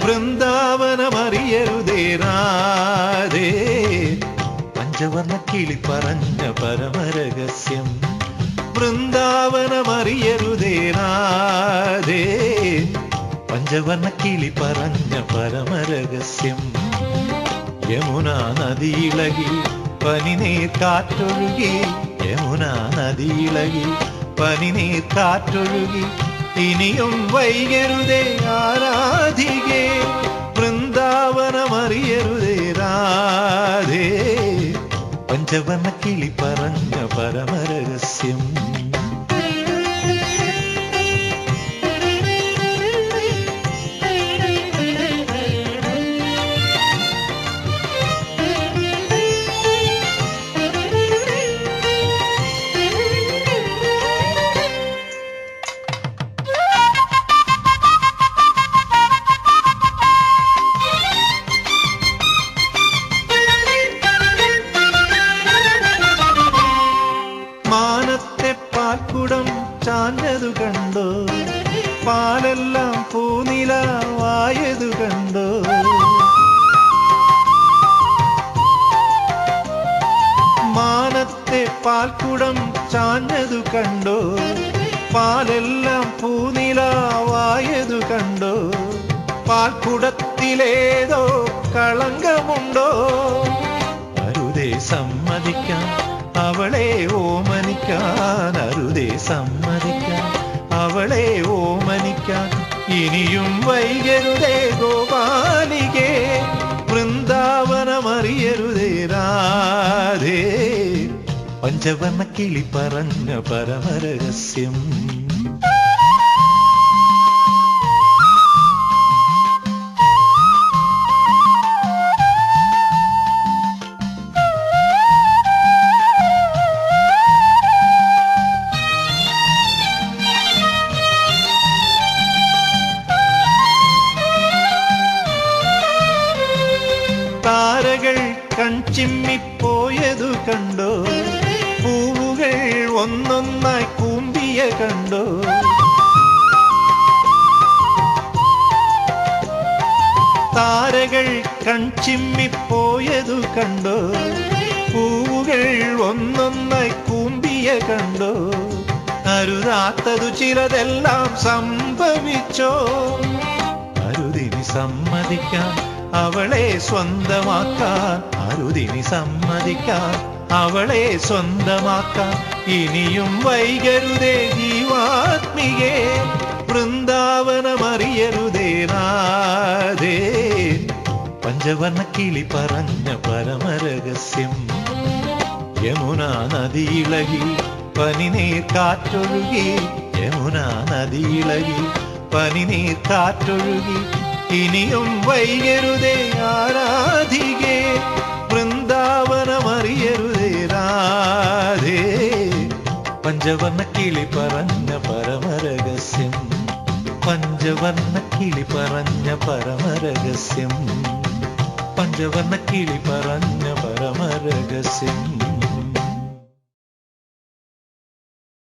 വൃന്ദാവനമറിയരുതേ രാധേ. പഞ്ചവർണ്ണ കിളി പറഞ്ഞ പരമരഹസ്യം വൃന്ദാവനമറിയരുതേ രാധേ. പഞ്ചവർണ്ണ കിളി പറഞ്ഞ പരമരഹസ്യം. യമുനാ നദിയിളകി പനിനീർ കാറ്റൊഴുകി, യമുനാ നദിയിളകി പനിനീർ കാറ്റൊഴുകി, ഇനിയും വൈകരുതേ ആരാധികേ. വൃന്ദാവനമറിയരുതേ രാധേ. പഞ്ചവർണ്ണ കിളി പറഞ്ഞ പരമരഹസ്യം. മാനത്തെ പാൽക്കുടം ചാഞ്ഞതു കണ്ടോ, പാലെല്ലാം പൂനിലാവായതു കണ്ടോ. മാനത്തെ പാൽക്കുടം ചാഞ്ഞതു കണ്ടോ, പാലെല്ലാം പൂനിലാവായതു കണ്ടോ. പാൽക്കുടത്തിലേതോ കളങ്കമുണ്ടോ, അരുതേ സമ്മതിക്കാൻ അവളെ ഓമനിക്കാൻ, അരുതേ സമ്മതിക്കാൻ അവളെ ഓമനിക്കാൻ. ഇനിയും വൈകരുതേ ഗോപാലികേ. വൃന്ദാവനമറിയരുതേ രാധേ. പഞ്ചവർണ്ണ കിളി പറഞ്ഞ പരമരഹസ്യം. താരകൾ കൺചിമ്മിപ്പോയതു കണ്ടോ, പൂവുകൾ ഒന്നൊന്നായി കൂമ്പിയ കണ്ടോ. താരകൾ കൺചിമ്മിപ്പോയതു കണ്ടോ, പൂവുകൾ ഒന്നൊന്നായി കൂമ്പിയ കണ്ടോ. അരുതാത്തതു ചിലതെല്ലാം സംഭവിച്ചോ, അരുതിനി സമ്മതിക്കാൻ അവളെ സ്വന്തമാക്കാൻ, അരുതിനി സമ്മതിക്കാൻ അവളെ സ്വന്തമാക്കാൻ. ഇനിയും വൈകരുതേ ജീവാത്മികേ. വൃന്ദാവനമറിയരുതേ രാധേ. പഞ്ചവർണ്ണ കിളി പറഞ്ഞ പരമരഹസ്യം. യമുനാ നദിയിളകി പനിനീർ കാറ്റൊഴുകി, യമുനാ നദിയിളകി പനിനീർ കാറ്റൊഴുകി, ഇനിയും വൈകരുതേ ആരാധികേ. വൃന്ദാവനമറിയരുതേ രാധേ. പഞ്ചവർണ്ണ കിളി പറഞ്ഞ പരമരഹസ്യം. പഞ്ചവർണ്ണ കിളി പറഞ്ഞ പരമരഹസ്യം. പഞ്ചവർണ്ണ കിളി പറഞ്ഞ പരമരഹസ്യം.